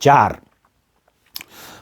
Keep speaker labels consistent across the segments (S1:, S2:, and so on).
S1: 4,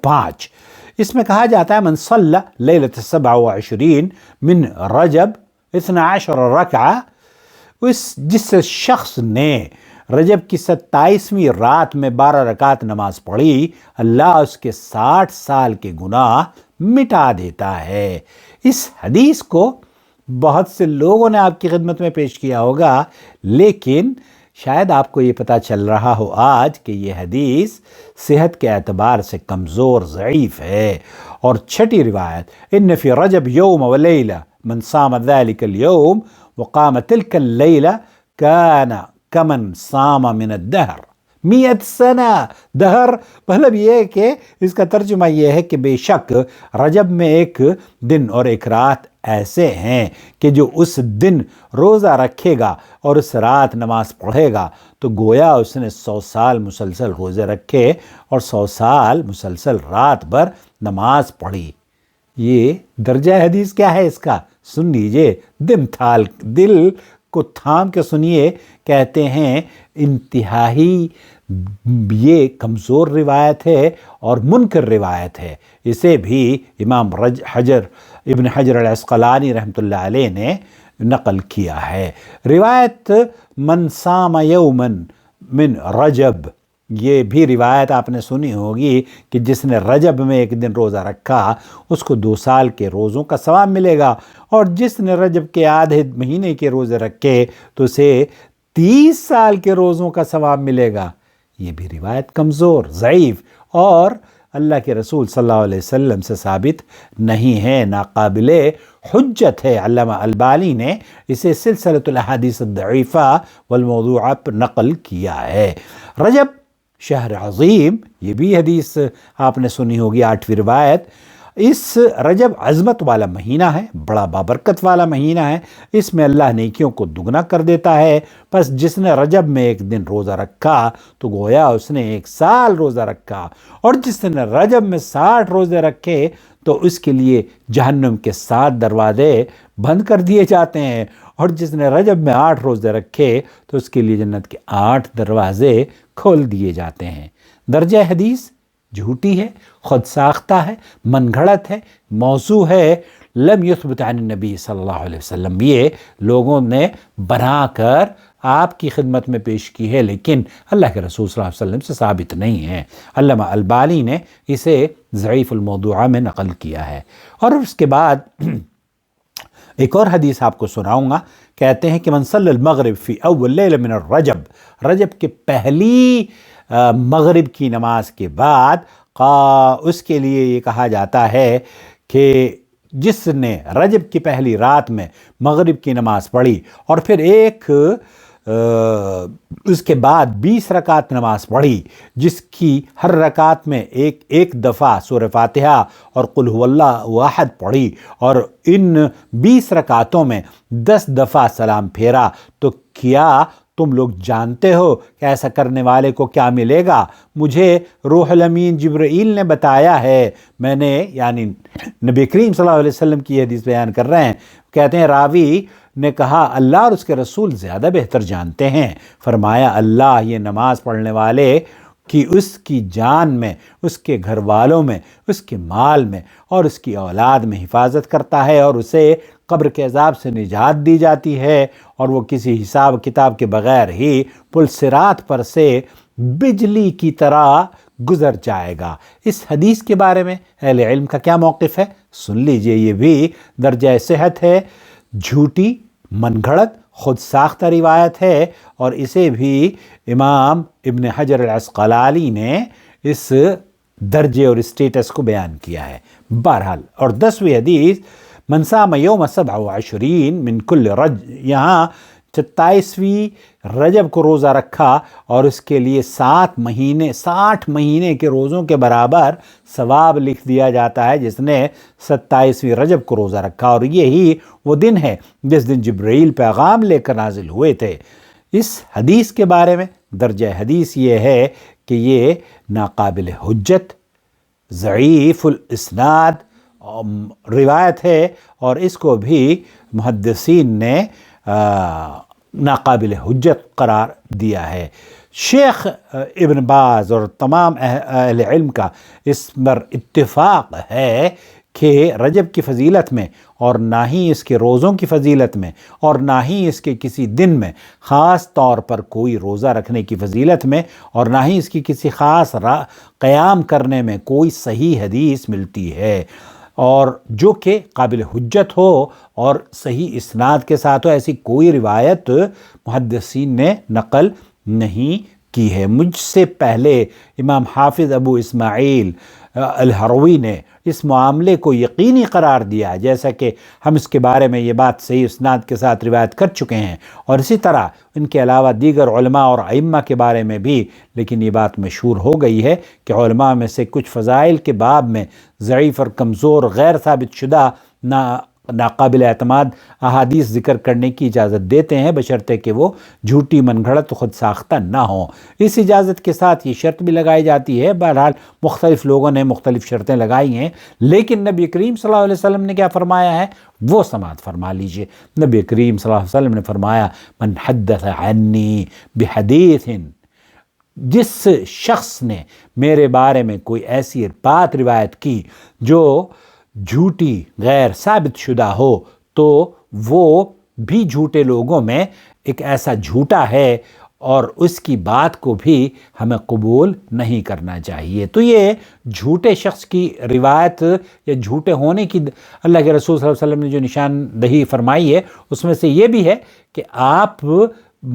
S1: 5, اس میں کہا جاتا ہے من صلی لیلۃ 27 من رجب 12 رکعہ، جس شخص نے رجب کی 27ویں رات میں 12 رکعت نماز پڑھی، اللہ اس کے 60 سال کے گناہ مٹا دیتا ہے۔ اس حدیث کو بہت سے لوگوں نے آپ کی خدمت میں پیش کیا ہوگا، لیکن شاید آپ کو یہ پتہ چل رہا ہو آج کہ یہ حدیث صحت کے اعتبار سے کمزور، ضعیف ہے۔ اور چھٹی روایت، ان فی رجب یوم و لیلہ من صام ذلک الیوم وقام تلک اللیلہ کان کمن صام من الدہر 100 سنہ۔ دہر مطلب یہ ہے کہ اس کا ترجمہ یہ ہے کہ بے شک رجب میں ایک دن اور ایک رات ایسے ہیں کہ جو اس دن روزہ رکھے گا اور اس رات نماز پڑھے گا تو گویا اس نے 100 سال مسلسل روزے رکھے اور 100 سال مسلسل رات بھر نماز پڑھی۔ یہ درجہ حدیث کیا ہے اس کا؟ سن لیجئے، دل کو تھام کے سنیے۔ کہتے ہیں انتہائی یہ کمزور روایت ہے اور منکر روایت ہے۔ اسے بھی امام ابن حجر العسقلانی رحمۃ اللہ علیہ نے نقل کیا ہے۔ روایت من صام یوما من رجب، یہ بھی روایت آپ نے سنی ہوگی کہ جس نے رجب میں ایک دن روزہ رکھا اس کو 2 سال کے روزوں کا ثواب ملے گا، اور جس نے رجب کے آدھے مہینے کے روزے رکھے تو اسے 30 سال کے روزوں کا ثواب ملے گا۔ یہ بھی روایت کمزور، ضعیف اور اللہ کے رسول صلی اللہ علیہ وسلم سے ثابت نہیں ہے، ناقابل حجت ہے۔ علامہ البانی نے اسے سلسلۃ الاحادیث الضعیفہ والموضوعہ پر نقل کیا ہے۔ رجب شہر عظیم، یہ بھی حدیث آپ نے سنی ہوگی، 8ویں روایت۔ اس رجب عظمت والا مہینہ ہے، بڑا بابرکت والا مہینہ ہے، اس میں اللہ نیکیوں کو دگنا کر دیتا ہے۔ پس جس نے رجب میں ایک دن روزہ رکھا تو گویا اس نے 1 سال روزہ رکھا، اور جس نے رجب میں 60 روزے رکھے تو اس کے لیے جہنم کے 7 دروازے بند کر دیے جاتے ہیں، اور جس نے رجب میں 8 روزے رکھے تو اس کے لیے جنت کے 8 دروازے کھول دیے جاتے ہیں۔ درجہ حدیث جھوٹی ہے، خود ساختہ ہے، من گھڑت ہے، موضوع ہے، لم یثبت عن النبی صلی اللہ علیہ وسلم، یہ لوگوں نے بنا کر آپ کی خدمت میں پیش کی ہے، لیکن اللہ کے رسول صلی اللہ علیہ وسلم سے ثابت نہیں ہے۔ علامہ البانی نے اسے ضعیف الموضوعہ میں نقل کیا ہے۔ اور اس کے بعد ایک اور حدیث آپ کو سناؤں گا، کہتے ہیں کہ من صلی المغرب فی اول لیل من الرجب، رجب کے پہلی مغرب کی نماز کے بعد اس کے لیے یہ کہا جاتا ہے کہ جس نے رجب کی پہلی رات میں مغرب کی نماز پڑھی اور پھر اس کے بعد 20 رکعت نماز پڑھی، جس کی ہر رکعت میں ایک دفعہ سورہ فاتحہ اور قل هو اللہ احد پڑھی، اور ان 20 رکعتوں میں 10 دفعہ سلام پھیرا، تو کیا تم لوگ جانتے ہو کہ ایسا کرنے والے کو کیا ملے گا؟ مجھے روح الامین جبرائیل نے بتایا ہے، میں نے یعنی نبی کریم صلی اللہ علیہ وسلم کی حدیث بیان کر رہے ہیں۔ کہتے ہیں راوی نے کہا اللہ اور اس کے رسول زیادہ بہتر جانتے ہیں۔ فرمایا اللہ یہ نماز پڑھنے والے کہ اس کی جان میں، اس کے گھر والوں میں، اس کے مال میں اور اس کی اولاد میں حفاظت کرتا ہے، اور اسے قبر کے عذاب سے نجات دی جاتی ہے، اور وہ کسی حساب کتاب کے بغیر ہی پل صراط پر سے بجلی کی طرح گزر جائے گا۔ اس حدیث کے بارے میں اہل علم کا کیا موقف ہے؟ سن لیجئے، یہ بھی درجہ صحت ہے، جھوٹی، من گھڑت، خود ساختہ روایت ہے، اور اسے بھی امام ابن حجر العسقلانی نے اس درجے اور اسٹیٹس کو بیان کیا ہے۔ بہرحال، اور 10ویں حدیث من صام یوم 27 من کل رجب، یہاں 27ویں رجب کو روزہ رکھا اور اس کے لیے 60 مہینے کے روزوں کے برابر ثواب لکھ دیا جاتا ہے جس نے 27ویں رجب کو روزہ رکھا، اور یہی وہ دن ہے جس دن جبرائیل پیغام لے کر نازل ہوئے تھے۔ اس حدیث کے بارے میں درجہ حدیث یہ ہے کہ یہ ناقابل حجت، ضعیف الاسناد روایت ہے، اور اس کو بھی محدثین نے ناقابل حجت قرار دیا ہے۔ شیخ ابن باز اور تمام اہل علم کا اس پر اتفاق ہے کہ رجب کی فضیلت میں اور نہ ہی اس کے روزوں کی فضیلت میں اور نہ ہی اس کے کسی دن میں خاص طور پر کوئی روزہ رکھنے کی فضیلت میں اور نہ ہی اس کی کسی خاص قیام کرنے میں کوئی صحیح حدیث ملتی ہے، اور جو کہ قابل حجت ہو اور صحیح اسناد کے ساتھ ہو۔ ایسی کوئی روایت محدثین نے نقل نہیں کی ہے۔ مجھ سے پہلے امام حافظ ابو اسماعیل الہروی نے اس معاملے کو یقینی قرار دیا، جیسا کہ ہم اس کے بارے میں یہ بات صحیح اسناد کے ساتھ روایت کر چکے ہیں، اور اسی طرح ان کے علاوہ دیگر علماء اور ائمہ کے بارے میں بھی، لیکن یہ بات مشہور ہو گئی ہے کہ علماء میں سے کچھ فضائل کے باب میں ضعیف اور کمزور غیر ثابت شدہ ناقابل اعتماد احادیث ذکر کرنے کی اجازت دیتے ہیں، بشرطے کہ وہ جھوٹی من گھڑت خود ساختہ نہ ہوں۔ اس اجازت کے ساتھ یہ شرط بھی لگائی جاتی ہے، بہرحال مختلف لوگوں نے مختلف شرطیں لگائی ہیں، لیکن نبی کریم صلی اللہ علیہ وسلم نے کیا فرمایا ہے وہ سماعت فرما لیجئے۔ نبی کریم صلی اللہ علیہ وسلم نے فرمایا من حدث عنی بحدیث، جس شخص نے میرے بارے میں کوئی ایسی بات روایت کی جو جھوٹی غیر ثابت شدہ ہو، تو وہ بھی جھوٹے لوگوں میں ایک ایسا جھوٹا ہے، اور اس کی بات کو بھی ہمیں قبول نہیں کرنا چاہیے۔ تو یہ جھوٹے شخص کی روایت یا جھوٹے ہونے کی اللہ کے رسول صلی اللہ علیہ وسلم نے جو نشاندہی فرمائی ہے، اس میں سے یہ بھی ہے کہ آپ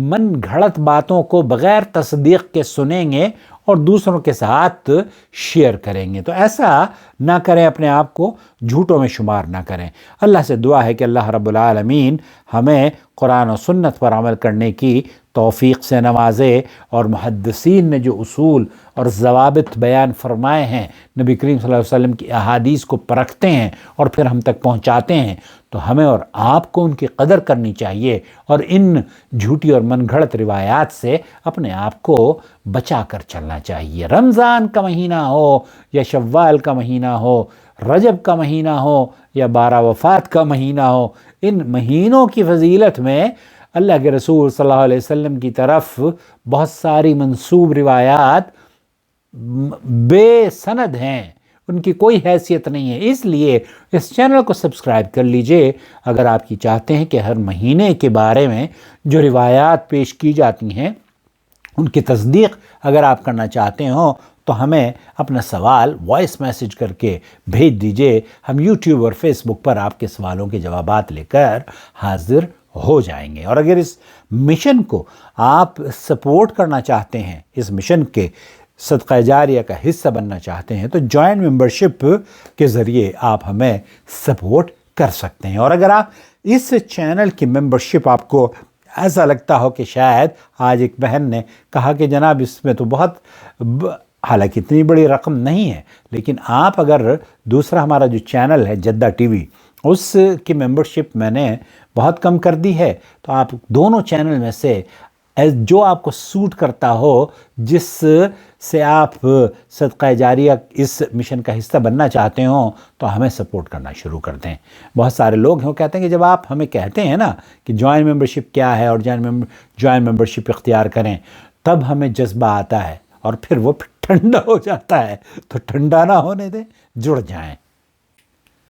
S1: من گھڑت باتوں کو بغیر تصدیق کے سنیں گے اور دوسروں کے ساتھ شیئر کریں گے، تو ایسا نہ کریں، اپنے آپ کو جھوٹوں میں شمار نہ کریں۔ اللہ سے دعا ہے کہ اللہ رب العالمین ہمیں قرآن و سنت پر عمل کرنے کی توفیق سے نوازے، اور محدثین نے جو اصول اور ضوابط بیان فرمائے ہیں، نبی کریم صلی اللہ علیہ وسلم کی احادیث کو پرکھتے ہیں اور پھر ہم تک پہنچاتے ہیں، تو ہمیں اور آپ کو ان کی قدر کرنی چاہیے، اور ان جھوٹی اور من گھڑت روایات سے اپنے آپ کو بچا کر چلنا چاہیے۔ رمضان کا مہینہ ہو یا شوال کا مہینہ ہو، رجب کا مہینہ ہو یا 12 وفات کا مہینہ ہو، ان مہینوں کی فضیلت میں اللہ کے رسول صلی اللہ علیہ وسلم کی طرف بہت ساری منسوب روایات بے سند ہیں، ان کی کوئی حیثیت نہیں ہے۔ اس لیے اس چینل کو سبسکرائب کر لیجئے اگر آپ کی چاہتے ہیں کہ ہر مہینے کے بارے میں جو روایات پیش کی جاتی ہیں ان کی تصدیق اگر آپ کرنا چاہتے ہوں تو ہمیں اپنا سوال وائس میسج کر کے بھیج دیجئے۔ ہم یوٹیوب اور فیس بک پر آپ کے سوالوں کے جوابات لے کر حاضر ہو جائیں گے۔ اور اگر اس مشن کو آپ سپورٹ کرنا چاہتے ہیں، اس مشن کے صدقہ جاریہ کا حصہ بننا چاہتے ہیں، تو جوائن ممبرشپ کے ذریعے آپ ہمیں سپورٹ کر سکتے ہیں۔ اور اگر آپ اس چینل کی ممبرشپ آپ کو ایسا لگتا ہو کہ شاید آج ایک بہن نے کہا کہ جناب اس میں تو بہت حالانکہ اتنی بڑی رقم نہیں ہے، لیکن آپ اگر دوسرا ہمارا جو چینل ہے جدہ ٹی وی، اس کی ممبرشپ میں نے بہت کم کر دی ہے، تو آپ دونوں چینل میں سے جو آپ کو سوٹ کرتا ہو، جس سے آپ صدقہ جاریہ اس مشن کا حصہ بننا چاہتے ہوں، تو ہمیں سپورٹ کرنا شروع کر دیں۔ بہت سارے لوگ ہیں وہ کہتے ہیں کہ جب آپ ہمیں کہتے ہیں نا کہ جوائن ممبرشپ کیا ہے اور جوائن ممبرشپ اختیار کریں، تب ہمیں جذبہ آتا ہے، اور پھر وہ ٹھنڈا ہو جاتا ہے، تو ٹھنڈا نہ ہونے دیں، جڑ جائیں۔